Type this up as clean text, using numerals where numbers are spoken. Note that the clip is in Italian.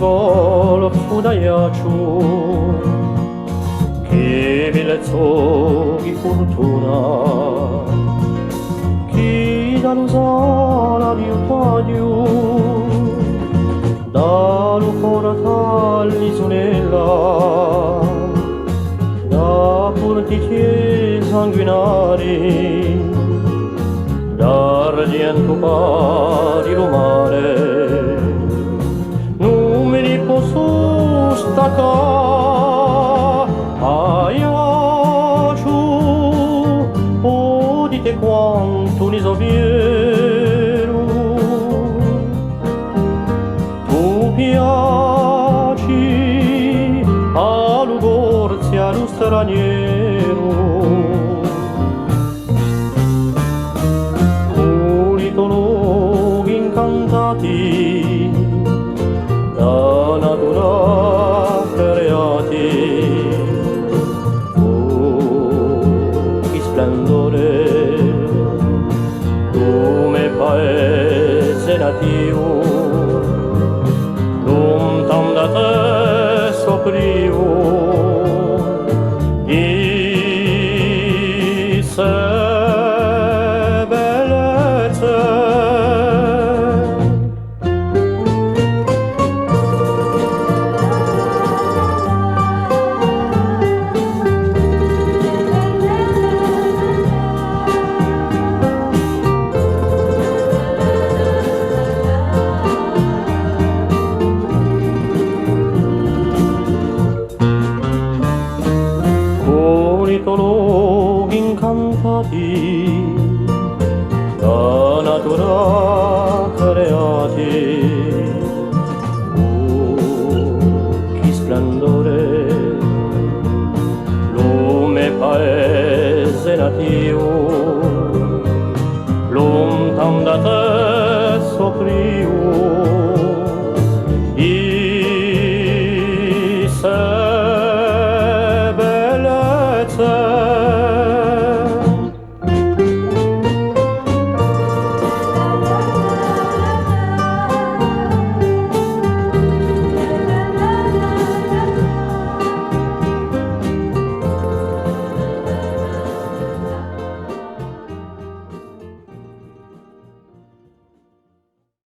golfo da ghiaccio, che bellezza di fortuna, chi dall'usana di un taglio, dallo cuore all'isolella, da portici sanguinari, d'argento pari lo mare, non me li posso staccare, aiaccio, oh dite quanto ne so vero, tu piaci allo gorzi allo straniero, incantati da natura creati, oh che splendore, come paese nativo, lontan da te soprivo di sé. Ornitologhi incantati da natura creati, oh che splendore, lume paese nativo, lontan da te